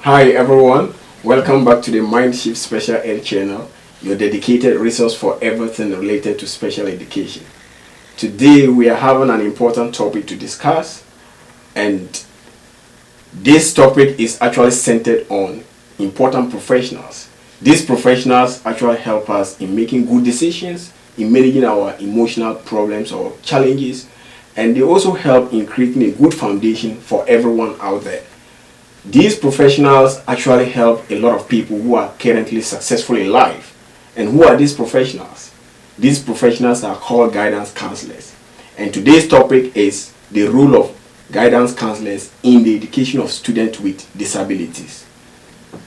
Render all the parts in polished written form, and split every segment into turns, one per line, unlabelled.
Hi everyone, welcome back to the Mindshift Special Ed channel, your dedicated resource for everything related to special education. Today we are having an important topic to discuss, and this topic is actually centered on important professionals. These professionals actually help us in making good decisions, in managing our emotional problems or challenges, and they also help in creating a good foundation for everyone out there. These professionals actually help a lot of people who are currently successful in life. And who are these professionals? These professionals are called guidance counselors. And today's topic is the role of guidance counselors in the education of students with disabilities.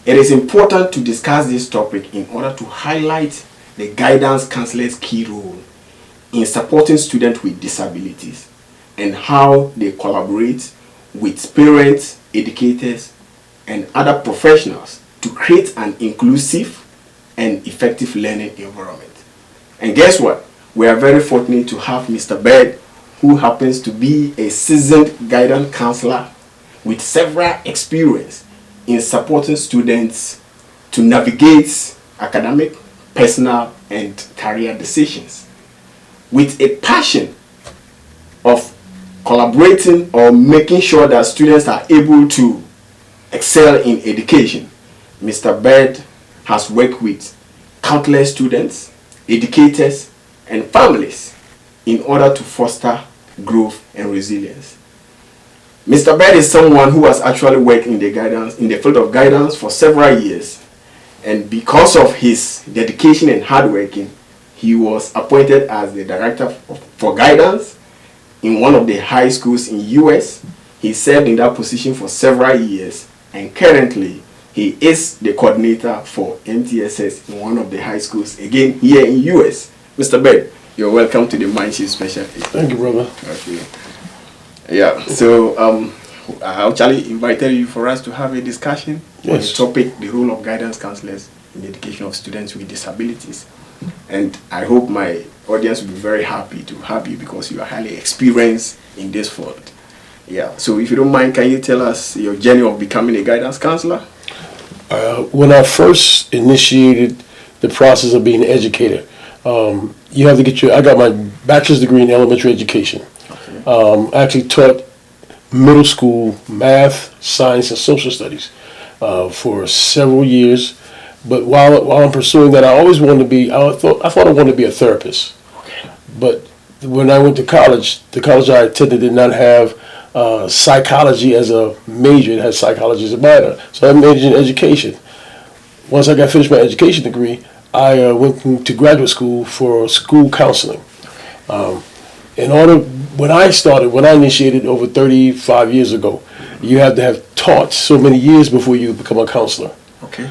It is important to discuss this topic in order to highlight the guidance counselors' key role in supporting students with disabilities and how they collaborate with parents, educators, and other professionals to create an inclusive and effective learning environment. And guess what? We are very fortunate to have Mr. Bird, who happens to be a seasoned guidance counselor with several experience in supporting students to navigate academic, personal, and career decisions. With a passion of collaborating or making sure that students are able to excel in education, Mr. Bird has worked with countless students, educators, and families in order to foster growth and resilience. Mr. Bird is someone who has actually worked in the field of guidance for several years, and because of his dedication and hard working, he was appointed as the director for guidance in one of the high schools in US. He served in that position for several years, and currently he is the coordinator for MTSS in one of the high schools, again here in US. Mr. Bird, you're welcome to the Mindshift Special Ed.
Thank you, brother.
Okay. Yeah, so I actually invited you for us to have a discussion on the topic, the role of guidance counselors in the education of students with disabilities. And I hope my audience will be very happy to have you because you are highly experienced in this field. Yeah, so if you don't mind, can you tell us your journey of becoming a guidance counselor?
When I first initiated the process of being an educator, you have to get I got my bachelor's degree in elementary education. Okay. I actually taught middle school math, science, and social studies for several years. But while I'm pursuing that, I always wanted to be. I thought I wanted to be a therapist. Okay. But when I went to college, the college I attended did not have psychology as a major. It had psychology as a minor. So I majored in education. Once I got finished my education degree, I went to graduate school for school counseling. When I initiated over 35 years ago, you have to have taught so many years before you become a counselor.
Okay.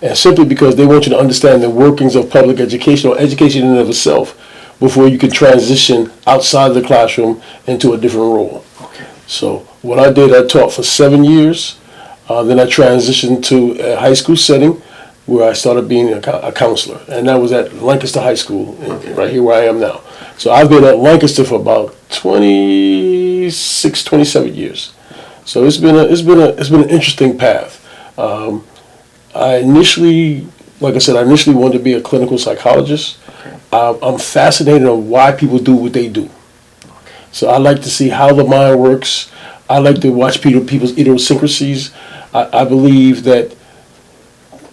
And simply because they want you to understand the workings of public education or education in and of itself before you can transition outside of the classroom into a different role.
Okay.
So what I did, I taught for 7 years. Then I transitioned to a high school setting where I started being a counselor. And that was at Lancaster High School, right here where I am now. So I've been at Lancaster for about 26, 27 years. So it's been an interesting path. I initially wanted to be a clinical psychologist. Okay. I'm fascinated on why people do what they do. Okay. So I like to see how the mind works. I like to watch people's idiosyncrasies. I believe that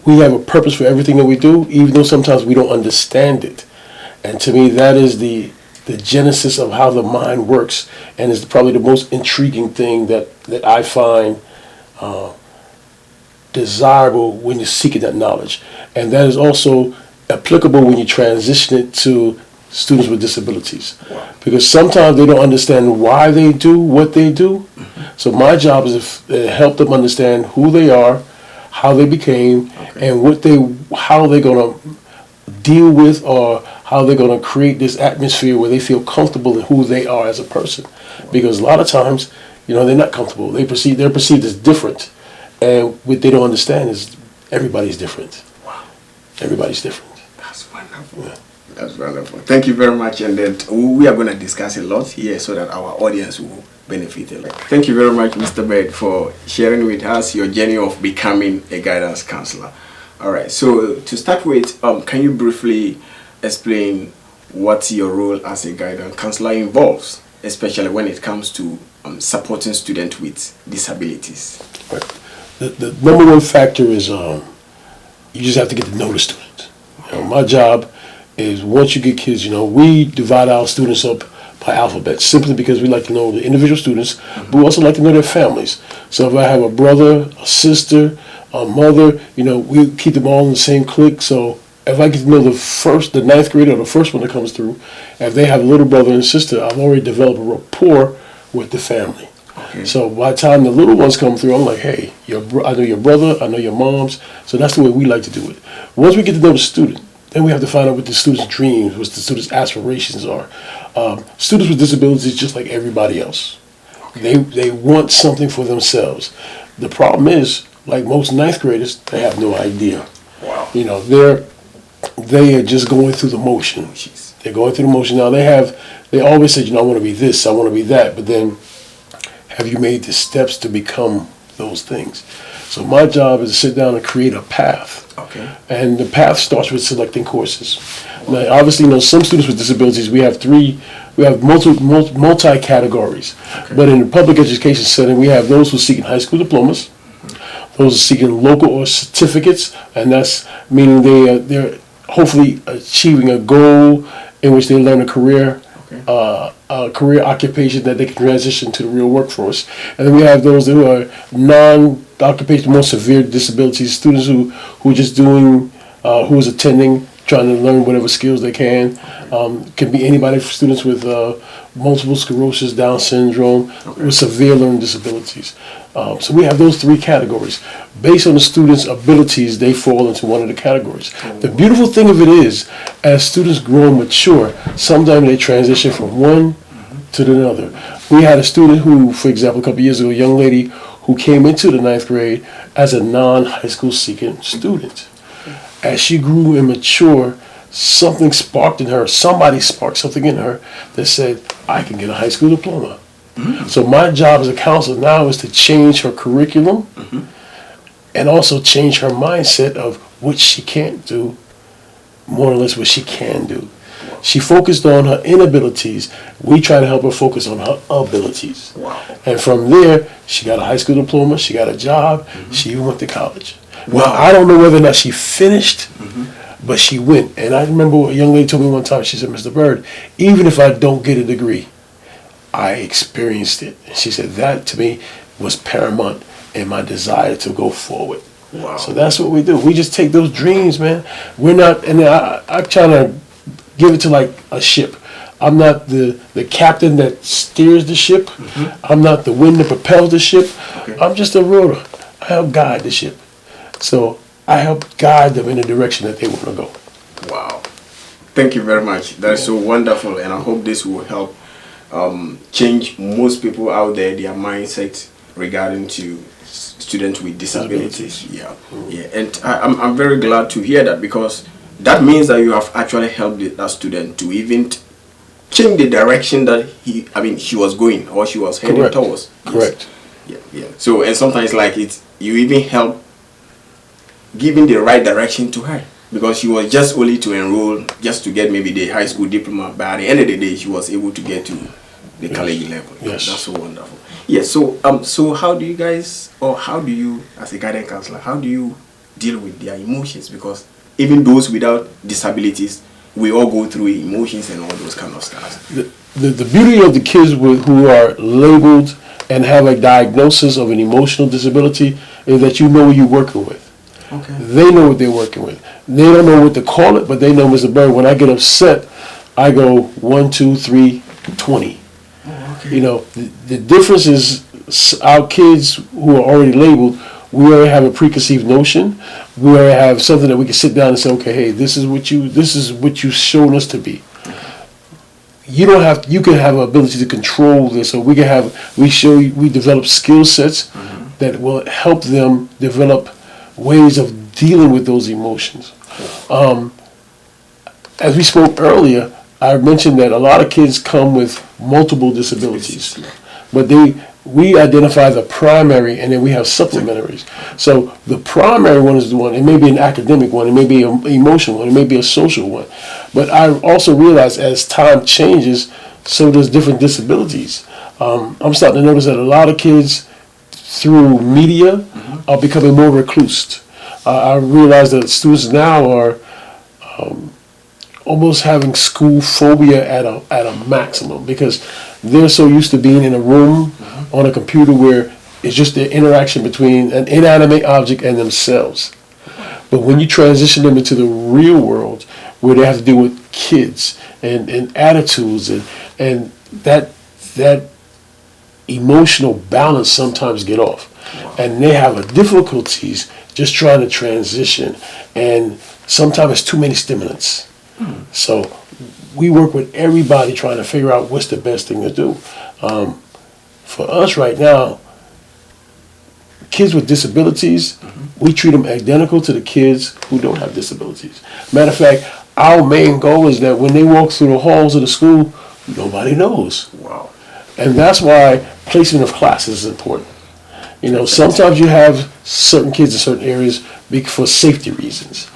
we have a purpose for everything that we do, even though sometimes we don't understand it. And to me, that is the genesis of how the mind works, and is probably the most intriguing thing that I find desirable when you're seeking that knowledge. And that is also applicable when you transition it to students with disabilities. Wow. Because sometimes they don't understand why they do what they do. Mm-hmm. So my job is to help them understand who they are, how they became, and how they're going to deal with, or how they're going to create this atmosphere where they feel comfortable in who they are as a person. Wow. Because a lot of times, they're not comfortable. They're perceived as different. And what they don't understand is everybody's different. Wow. Everybody's different.
That's wonderful. Yeah. That's wonderful. Thank you very much. And then we are going to discuss a lot here so that our audience will benefited. Thank you very much, Mr. Bird, for sharing with us your journey of becoming a guidance counselor. All right, so to start with, can you briefly explain what your role as a guidance counselor involves, especially when it comes to supporting students with disabilities?
Right. The number one factor is you just have to get to know the students. My job is once you get kids, we divide our students up by alphabet simply because we like to know the individual students, but we also like to know their families. So if I have a brother, a sister, a mother, we keep them all in the same clique. So if I get to know the ninth grader or the first one that comes through, if they have a little brother and sister, I've already developed a rapport with the family.
Okay.
So by the time the little ones come through, I'm like, hey, I know your brother, I know your mom's. So that's the way we like to do it. Once we get to know the student, then we have to find out what the student's dreams, what the student's aspirations are. Students with disabilities, just like everybody else, they want something for themselves. The problem is, like most ninth graders, they have no idea.
Wow.
They are just going through the motion. They're going through the motion. Now they always say, I want to be this, I want to be that, but then have you made the steps to become those things? So my job is to sit down and create a path.
Okay.
And the path starts with selecting courses. Now, obviously, some students with disabilities, we have multi categories. Okay. But in the public education setting, we have those who are seeking high school diplomas, those who are seeking local or certificates, and that's meaning they're hopefully achieving a goal in which they learn a career. Okay. A career occupation that they can transition to the real workforce. And then we have those who are non-occupation, more severe disabilities, students who are just doing, who is attending, trying to learn whatever skills they can. Can be anybody, students with multiple sclerosis, Down syndrome, with severe learning disabilities. So we have those three categories. Based on the students' abilities, they fall into one of the categories. The beautiful thing of it is, as students grow and mature, sometimes they transition from one to the other. We had a student who, for example, a couple of years ago, a young lady who came into the ninth grade as a non-high school seeking student. As she grew and matured, something sparked in her, somebody sparked something in her that said, I can get a high school diploma. So my job as a counselor now is to change her curriculum and also change her mindset of what she can't do, more or less what she can do. She focused on her inabilities. We try to help her focus on her abilities.
Wow.
And from there, she got a high school diploma, she got a job, she even went to college.
Wow.
Now, I don't know whether or not she finished, but she went. And I remember a young lady told me one time, she said, Mr. Bird, even if I don't get a degree, I experienced it. And she said that to me was paramount in my desire to go forward.
Wow.
So that's what we do. We just take those dreams, man. We're not, and I'm trying to give it to like a ship. I'm not the captain that steers the ship. I'm not the wind that propels the ship. Okay. I'm just a rower. I help guide the ship. So I help guide them in the direction that they want to go.
Wow. Thank you very much. That's so wonderful, and I hope this will help change most people out there, their mindset regarding to students with disabilities. Yeah, yeah, and I'm very glad to hear that, because that means that you have actually helped that student to even change the direction that she was going, or she was heading towards.
Correct.
Yes. Yeah. So, and sometimes you even help giving the right direction to her, because she was just only to enroll just to get maybe the high school diploma, but at the end of the day she was able to get to the college level.
Yes.
That's so wonderful. Yes. So how do you guys, or how do you, as a guidance counselor, how do you deal with their emotions? Because even those without disabilities, we all go through emotions and all those kind of stuff.
The beauty of the kids who are labeled and have a diagnosis of an emotional disability is that you know who you're working with.
Okay.
They know what they're working with. They don't know what to call it, but they know, Mr. Bird, when I get upset, I go 1, 2, 3, 20.
Oh, okay.
The difference is our kids who are already labeled, we already have a preconceived notion. We already have something that we can sit down and say, okay, hey, this is what you've shown us to be. You can have an ability to control this, or we develop skill sets that will help them develop ways of dealing with those emotions. As we spoke earlier, I mentioned that a lot of kids come with multiple disabilities. but we identify the primary, and then we have supplementaries. So the primary one is the one. It may be an academic one, it may be an emotional one, it may be a social one. But I also realize as time changes, so does different disabilities. I'm starting to notice that a lot of kids through media are becoming more recluse. I realize that students now are almost having school phobia at a maximum because they're so used to being in a room on a computer where it's just the interaction between an inanimate object and themselves. But when you transition them into the real world where they have to deal with kids and attitudes and that emotional balance sometimes get off. And they have difficulties just trying to transition. And sometimes it's too many stimulants. So we work with everybody trying to figure out what's the best thing to do. For us right now, kids with disabilities, we treat them identical to the kids who don't have disabilities. Matter of fact, our main goal is that when they walk through the halls of the school, nobody knows.
Wow.
And that's why placement of classes is important. You know, sometimes you have certain kids in certain areas for safety reasons.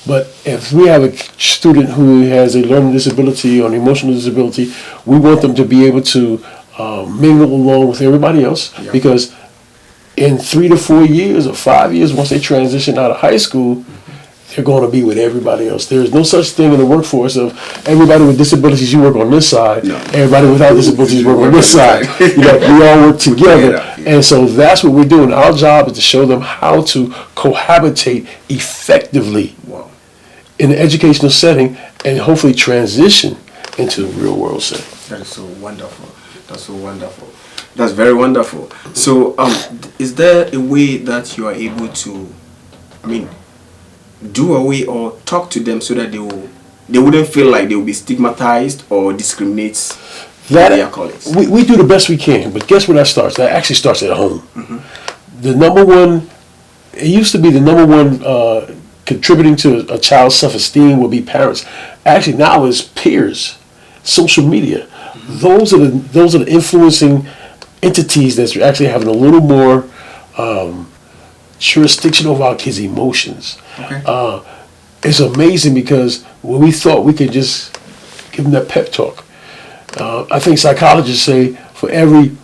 But if we have a student who has a learning disability or an emotional disability, we want them to be able to mingle along with everybody else, because in 3 to 4 years or 5 years, once they transition out of high school, they're going to be with everybody else. There's no such thing in the workforce of everybody with disabilities, you work on this side, everybody without disabilities work on this side. We all work together. And so that's what we're doing. Our job is to show them how to cohabitate effectively in an educational setting and hopefully transition into a real world setting.
That is so wonderful. That's so wonderful. That's very wonderful. So, is there a way that you are able to, do away or talk to them so that they wouldn't feel like they will be stigmatized or discriminated their colleagues?
We do the best we can, but guess where that starts? That actually starts at home. The number one, it used to be the number one contributing to a child's self-esteem would be parents. Actually, now it's peers, social media. Those are the influencing entities that's actually having a little more jurisdiction over our kids' emotions. It's amazing because when we thought we could just give them that pep talk, I think psychologists say for every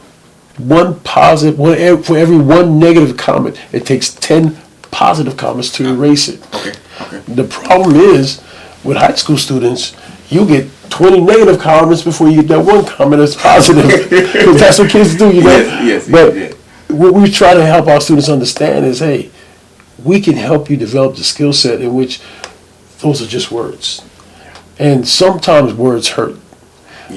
one positive, for every one negative comment, it takes 10 positive comments to erase it. The problem is with high school students, you get 20 negative comments before you get that one comment that's positive, because that's what kids do, But what we try to help our students understand is, hey, we can help you develop the skill set in which those are just words. And sometimes words hurt.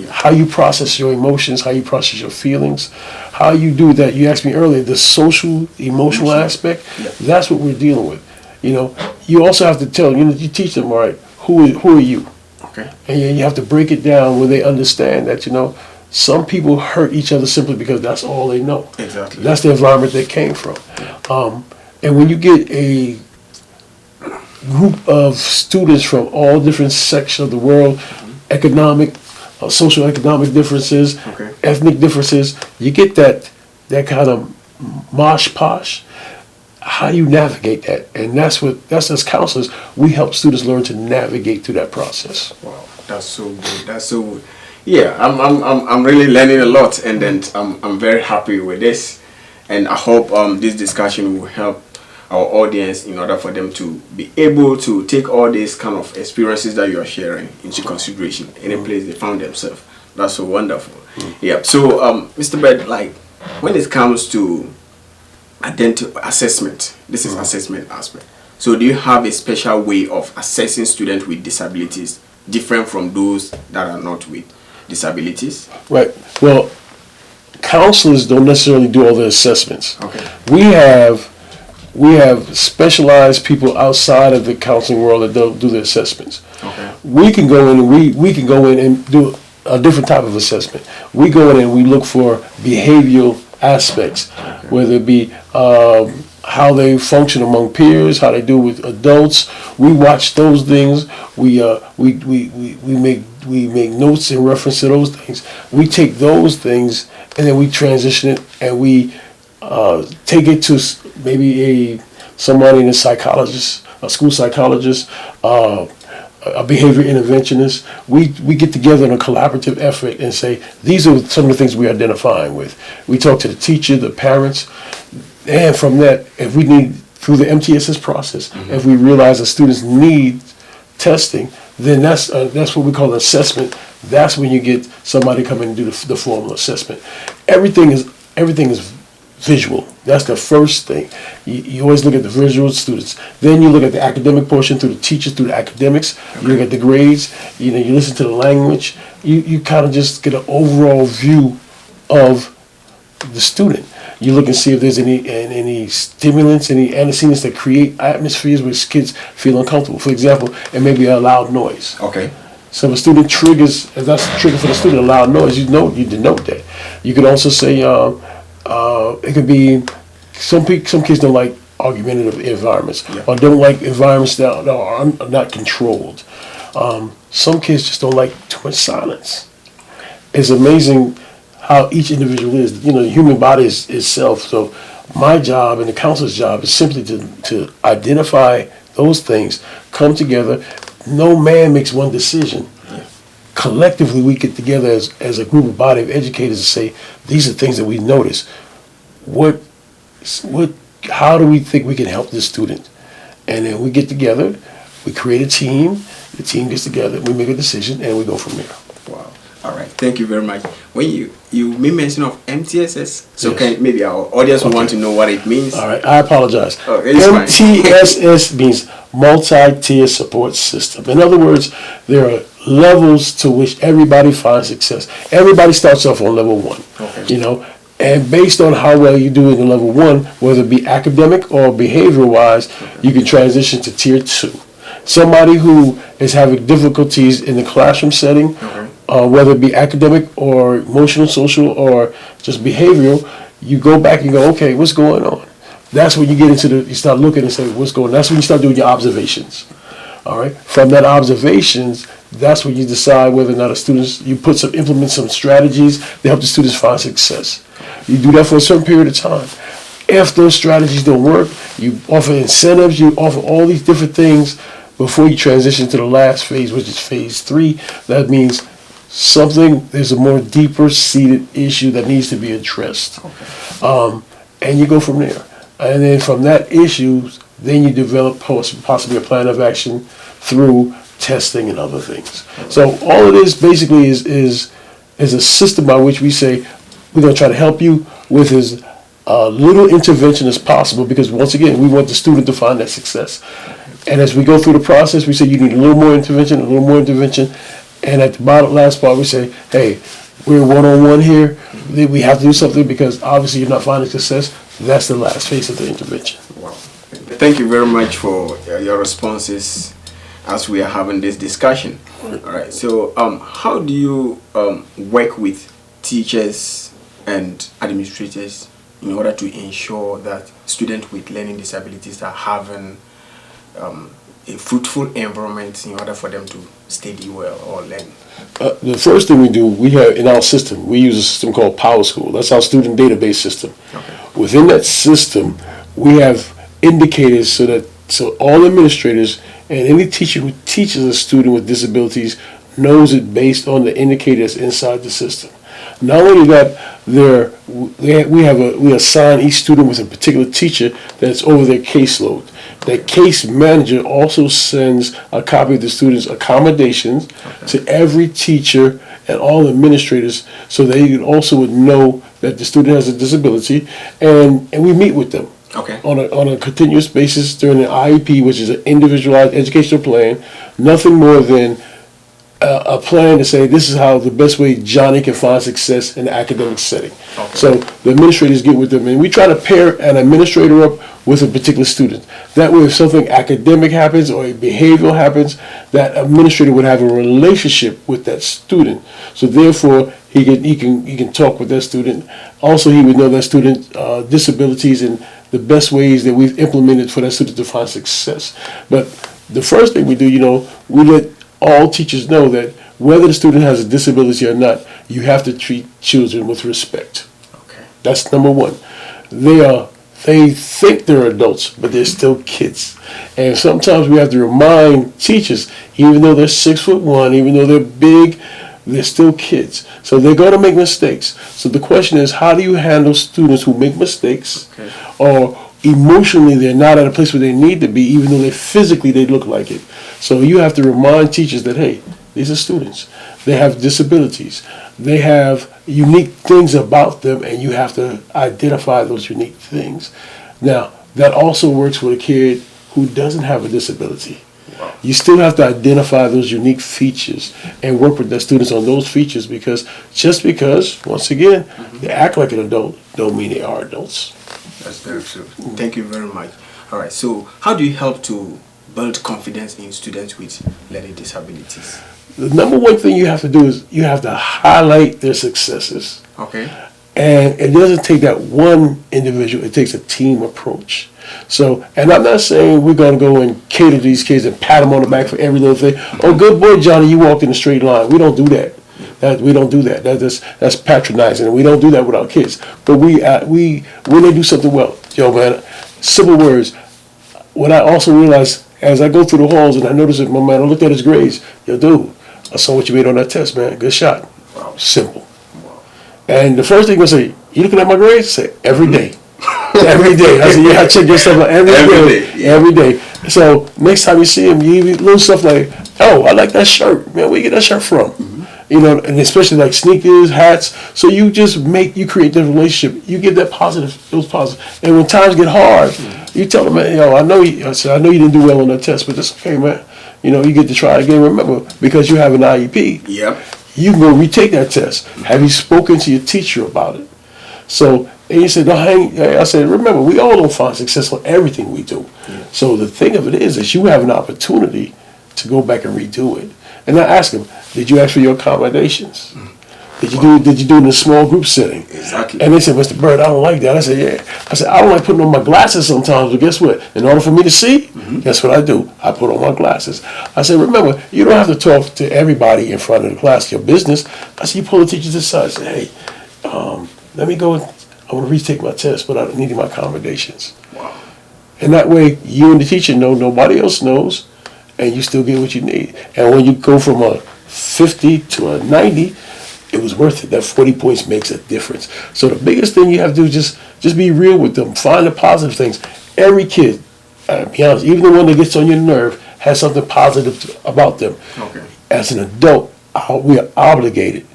How you process your emotions, how you process your feelings, how you do that. You asked me earlier, the social, emotional aspect, that's what we're dealing with. You also have to tell, you teach them, all right, who are you? And you have to break it down where they understand that, some people hurt each other simply because that's all they know. That's the environment they came from. And when you get a group of students from all different sections of the world, economic, social economic differences, ethnic differences, you get that kind of mosh posh. How do you navigate that? And that's as counselors, we help students learn to navigate through that process.
Wow, that's so good. That's so good. Yeah, I'm really learning a lot, and then I'm very happy with this, and I hope this discussion will help our audience in order for them to be able to take all these kind of experiences that you are sharing into consideration in a place they found themselves. That's so wonderful. Yeah. So, Mr. Bird, like when it comes to assessment, this is assessment aspect. So, do you have a special way of assessing students with disabilities different from those that are not with disabilities?
Right. Well, counselors don't necessarily do all the assessments. We have specialized people outside of the counseling world that don't do the assessments. We can go in and we can go in and do a different type of assessment. We go in and we look for behavioral aspects, whether it be how they function among peers, how they do with adults. We watch those things. We make notes in reference to those things. We take those things and then we transition it, and we take it to maybe somebody in a psychologist, a school psychologist, a behavior interventionist. We get together in a collaborative effort and say, these are some of the things we're identifying with. We talk to the teacher, the parents, and from that, if we need, through the MTSS process, if we realize the students need testing, then that's what we call assessment. That's when you get somebody come in and do the formal assessment. Everything is visual. That's the first thing. You always look at the visual students. Then you look at the academic portion through the teachers, through the academics. You look at the grades. You listen to the language. You kind of just get an overall view of the student. You look and see if there's any stimulants, any antecedents that create atmospheres where kids feel uncomfortable. For example, it may be a loud noise.
Okay.
So if a student triggers, if that's a trigger for the student, a loud noise, you denote that. You could also say it could be some kids don't like argumentative environments, or don't like environments that are not controlled. Some kids just don't like too much silence. It's amazing how each individual is. The human body is self. So my job and the counselor's job is simply to identify those things, come together. No man makes one decision. Collectively, we get together as a group of body of educators and say, these are things that we notice. How do we think we can help this student? And then we get together, we create a team, the team gets together, we make a decision, and we go from there.
Wow. All right. Thank you very much. When you made mention of MTSS, so
Yes.
maybe our audience will want to know what it means.
All right, I apologize.
It's fine.
MTSS means multi-tier support system. In other words, there are levels to which everybody finds success. Everybody starts off on level 1.
Okay.
And based on how well you do in level 1, whether it be academic or behavior-wise, you can transition to tier 2. Somebody who is having difficulties in the classroom setting, whether it be academic or emotional, social, or just behavioral, you go back and go, okay, what's going on? That's when you get into you start looking and say, what's going on? That's when you start doing your observations. All right. From that observations, that's when you decide whether or not you implement some strategies to help the students find success. You do that for a certain period of time. If those strategies don't work, you offer incentives, you offer all these different things before you transition to the last phase, which is phase 3. That means there's a more deeper seated issue that needs to be addressed. And you go from there. And then from that issue, then you develop possibly a plan of action through testing and other things. So all it is basically is a system by which we say, we're going to try to help you with as little intervention as possible, because once again, we want the student to find that success. And as we go through the process, we say you need a little more intervention, and at the last part, we say, hey, we're one-on-one here. We have to do something because obviously you're not finding success. That's the last phase of the intervention.
Wow. Thank you very much for your responses as we are having this discussion. All right. So, how do you work with teachers and administrators in order to ensure that students with learning disabilities are having a fruitful environment in order for them to study well or learn?
The first thing we do, we have in our system, we use a system called Power School. That's our student database system. Within that system, we have indicators so all administrators and any teacher who teaches a student with disabilities knows it based on the indicators inside the system. Not only that, we assign each student with a particular teacher that's over their caseload. That case manager also sends a copy of the student's accommodations to every teacher and all administrators, so they also would know that the student has a disability, and we meet with them on a continuous basis during the IEP, which is an individualized educational plan. Nothing more than a plan to say this is how the best way Johnny can find success in the academic setting. So the administrators get with them, and we try to pair an administrator up with a particular student. That way, if something academic happens or a behavioral happens, that administrator would have a relationship with that student. So therefore, he can talk with that student. Also, he would know that student disabilities and the best ways that we've implemented for that student to find success. But the first thing we do, we let all teachers know that whether the student has a disability or not, you have to treat children with respect.
Okay.
That's number one. They think they're adults, but they're still kids. And sometimes we have to remind teachers, even though they're 6'1", even though they're big, they're still kids. So they're going to make mistakes. So the question is, how do you handle students who make mistakes,
Okay.
or emotionally they're not at a place where they need to be, even though they look like it. So you have to remind teachers that, hey, these are students. They have disabilities. They have unique things about them, and you have to identify those unique things. Now, that also works with a kid who doesn't have a disability.
Wow.
You still have to identify those unique features and work with the students on those features, because just because, once again, they act like an adult don't mean they are adults.
That's very true. Thank you very much. All right. So, how do you help to build confidence in students with learning disabilities?
The number one thing you have to do is you have to highlight their successes.
Okay.
And it doesn't take that one individual, it takes a team approach. So, and I'm not saying we're going to go and cater to these kids and pat them on the back for every little thing. Oh, good boy, Johnny, you walked in a straight line. We don't do that. We don't do that. That's patronizing, and we don't do that with our kids. But when they do something well, man, simple words. What I also realize as I go through the halls and I notice that my man, I looked at his grades. Dude, I saw what you made on that test, man. Good shot.
Wow.
Simple.
Wow.
And the first thing I say, you looking at my grades? I say, every day. Every day. I said, yeah, I check your stuff out every day.
Yeah.
Every day. So next time you see him, you give little stuff like, oh, I like that shirt. Man, where you get that shirt from? And especially like sneakers, hats. So you create that relationship. You get that positive, those positive. And when times get hard, you tell them, man, I know you didn't do well on that test, but that's okay, man. You get to try it again. Remember, because you have an IEP,
Yep.
you can go retake that test. Have you spoken to your teacher about it? So, and you said, I said, remember, we all don't find success on everything we do.
Yeah.
So the thing of it is you have an opportunity to go back and redo it. And I asked them, did you ask for your accommodations? Did you do it in a small group setting?
Exactly.
And they said, Mr. Bird, I don't like that. I said, yeah. I said, I don't like putting on my glasses sometimes, but guess what? In order for me to see, guess what I do? I put on my glasses. I said, remember, you don't have to talk to everybody in front of the class, your business. I said, you pull the teachers aside and say, hey, let me go, I want to retake my test, but I need my accommodations.
Wow.
And that way, you and the teacher know, nobody else knows, and you still get what you need. And when you go from a 50 to a 90, it was worth it. That 40 points makes a difference. So the biggest thing you have to do is just be real with them. Find the positive things. Every kid, be honest, even the one that gets on your nerve, has something positive about them.
Okay.
As an adult, we are obligated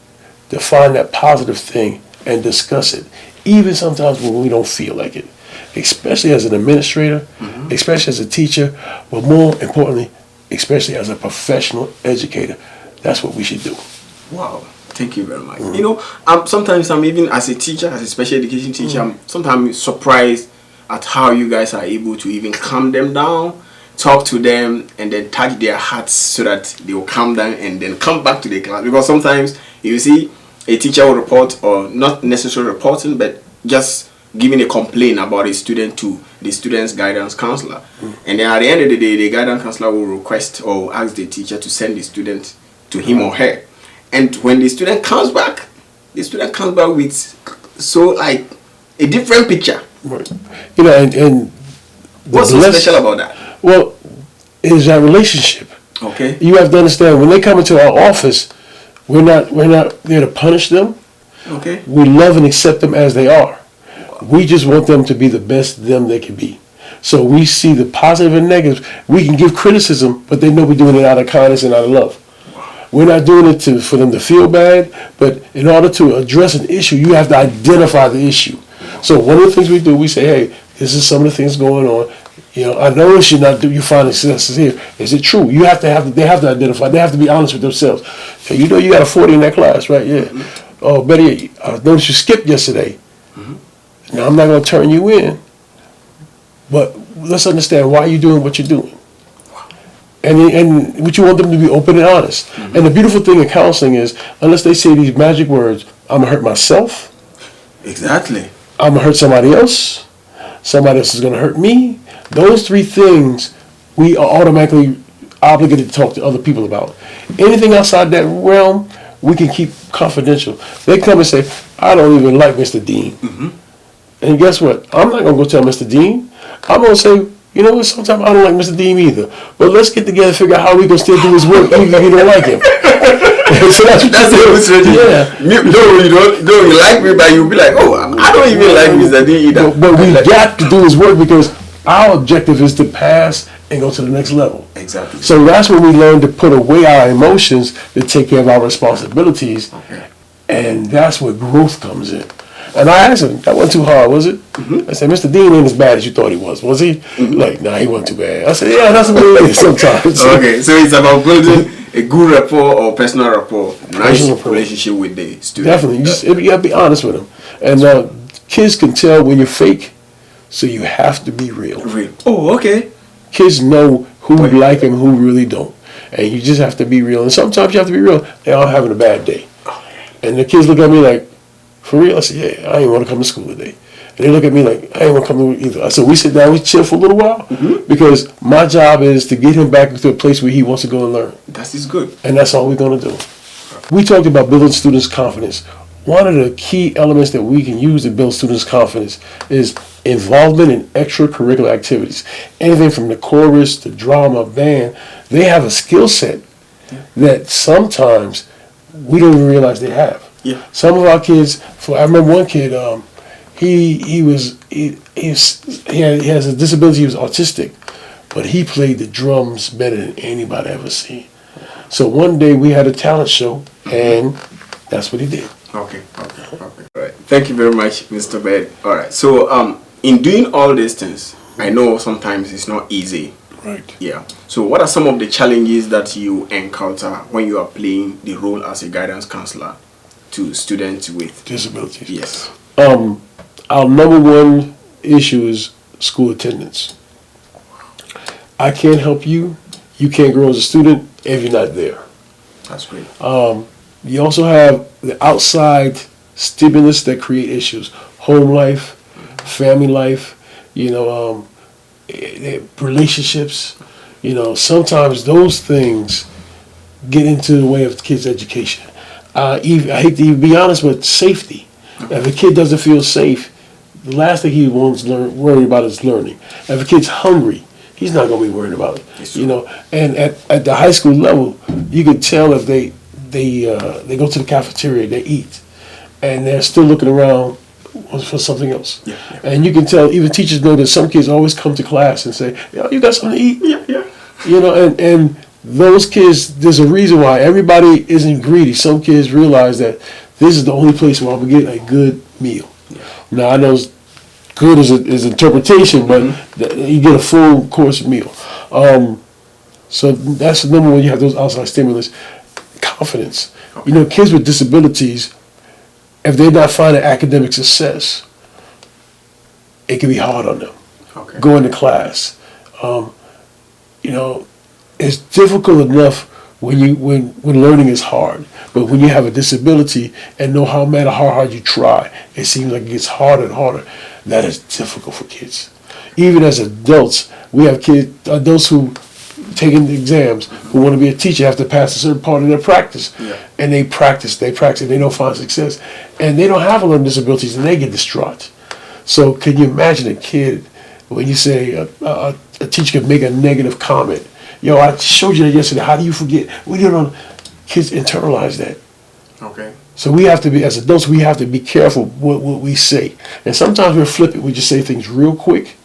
to find that positive thing and discuss it, even sometimes when we don't feel like it. Especially as an administrator, especially as a teacher, but more importantly, especially as a professional educator. That's what we should do.
Wow. Thank you very much. Sometimes I'm even, as a teacher, as a special education teacher, I'm sometimes surprised at how you guys are able to even calm them down, talk to them, and then touch their hearts so that they will calm down and then come back to the class. Because sometimes you see a teacher will report, or not necessarily reporting, but just giving a complaint about a student to the student's guidance counselor. And then at the end of the day, the guidance counselor will request or ask the teacher to send the student to him or her. And when the student comes back with so like a different picture.
Right. And
what's so special about that?
Well, it is that relationship.
Okay.
You have to understand, when they come into our office, we're not there to punish them.
Okay.
We love and accept them as they are. We just want them to be the best them they can be. So we see the positive and negatives. We can give criticism, but they know we're doing it out of kindness and out of love. We're not doing it for them to feel bad, but in order to address an issue, you have to identify the issue. So one of the things we do, we say, hey, this is some of the things going on. I notice you find successes here. Is it true? They have to identify. They have to be honest with themselves. Hey, you got a 40 in that class, right? Yeah. Oh, Betty, I noticed you skipped yesterday. Now, I'm not going to turn you in, but let's understand why you're doing what you're doing. And what you want them to be open and honest. And the beautiful thing in counseling is, unless they say these magic words, I'm going to hurt myself.
Exactly.
I'm going to hurt somebody else. somebody else is going to hurt me. Those three things we are automatically obligated to talk to other people about. Anything outside that realm, we can keep confidential. They come and say, I don't even like Mr. Dean.
Mm-hmm.
And guess what? I'm not going to go tell Mr. Dean. I'm going to say, you know what, sometimes I don't like Mr. Dean either. But let's get together and figure out how we can still do his work even if you don't like him. So that's
the good strategy.
Yeah.
No, you like me, but you'll be like, oh, I don't even like Mr. Dean either.
But we got to do his work because our objective is to pass and go to the next level.
Exactly.
So that's when we learn to put away our emotions to take care of our responsibilities.
Okay.
And that's where growth comes in. And I asked him, that wasn't too hard, was it?
Mm-hmm.
I said, Mr. Dean ain't as bad as you thought he was he?
Mm-hmm.
Like, nah, he wasn't too bad. I said, yeah, that's what it is sometimes.
Okay, so it's about building a good rapport or personal rapport, nice
Personal rapport.
relationship with the student.
Definitely. You got to be honest with them. And kids can tell when you're fake, so you have to be real.
Real. Oh, okay.
Kids know who like and who really don't. And you just have to be real. And sometimes you have to be real. They're all having a bad day. And the kids look at me like, for real? I said, yeah, I ain't want to come to school today. And they look at me like, I ain't want to come to work either. I said, we sit down, we chill for a little while.
Mm-hmm.
Because my job is to get him back into a place where he wants to go and learn.
That is good.
And that's all we're going to do. We talked about building students' confidence. One of the key elements that we can use to build students' confidence is involvement in extracurricular activities. Anything from the chorus to drama, band, they have a skill set that sometimes we don't even realize they have.
Yeah.
Some of our kids, I remember one kid, he has a disability, he was autistic, but he played the drums better than anybody ever seen. So one day we had a talent show, and that's what he did.
Okay. All right. Thank you very much, Mr. Bed. All right. So, in doing all these things, I know sometimes it's not easy.
Right.
Yeah. So, what are some of the challenges that you encounter when you are playing the role as a guidance counselor to students with
Disabilities.
Yes.
Our number one issue is school attendance. I can't help you. You can't grow as a student if you're not there.
That's great.
You also have the outside stimulus that create issues. Home life, family life, relationships. Sometimes those things get into the way of the kid's education. I hate to even be honest, but safety. If a kid doesn't feel safe, the last thing he wants to worry about is learning. If a kid's hungry, he's not going to be worried about it. And at the high school level, you can tell if they go to the cafeteria, they eat, and they're still looking around for something else.
Yeah.
And you can tell, even teachers know that some kids always come to class and say, "Yo, you got something to eat?"
Yeah.
And those kids, there's a reason why everybody isn't greedy. Some kids realize that this is the only place where I'm gonna get a good meal.
Yeah.
Now I know good is interpretation, but you get a full course meal. So that's the number one. You have those outside stimulus. Confidence.
Okay.
Kids with disabilities, if they're not finding academic success, it can be hard on them.
Okay.
Going to class. It's difficult enough when learning is hard. But when you have a disability and no matter how hard you try, it seems like it gets harder and harder. That is difficult for kids. Even as adults, we have adults who taking the exams who want to be a teacher have to pass a certain part of their practice.
Yeah.
And they practice, and they don't find success. And they don't have learning disabilities and they get distraught. So can you imagine a kid when you say a teacher could make a negative comment? Yo, I showed you that yesterday. How do you forget? We don't know. Kids internalize that.
Okay.
So we have to be, as adults, we have to be careful what we say. And sometimes we're flippant. We just say things real quick.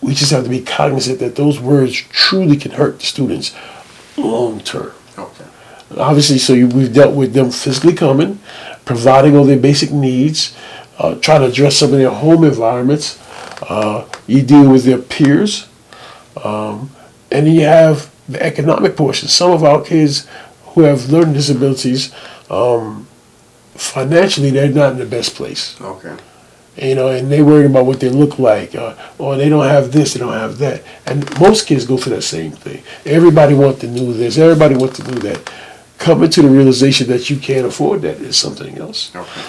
We just have to be cognizant that those words truly can hurt the students long term.
Okay.
Obviously, so we've dealt with them physically coming, providing all their basic needs, trying to address some of their home environments. You deal with their peers. And then you have the economic portion. Some of our kids who have learning disabilities, financially, they're not in the best place.
Okay.
And they worry about what they look like, or they don't have this, they don't have that. And most kids go through that same thing. Everybody wants to do this, everybody wants to do that. Coming to the realization that you can't afford that is something else.
Okay.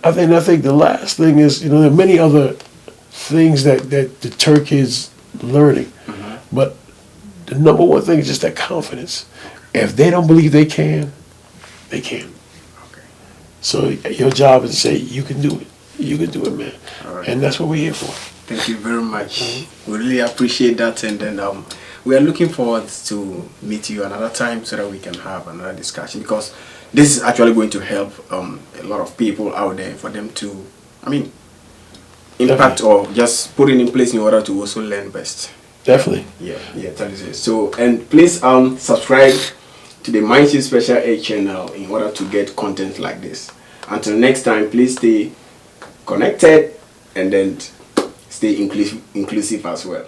I think the last thing is, there are many other things that deter kids learning. But the number one thing is just that confidence. If they don't believe they can, they can't.
Okay.
So your job is to say, you can do it. You can do it, man.
All right.
And that's what we're here for.
Thank you very much. We really appreciate that, and then we are looking forward to meet you another time so that we can have another discussion, because this is actually going to help a lot of people out there for them to, I mean, impact or just put it in place in order to also learn best.
Definitely.
Yeah, that is it. So, and please subscribe to the Mindshift Special Ed channel in order to get content like this. Until next time, please stay connected and then stay inclusive as well.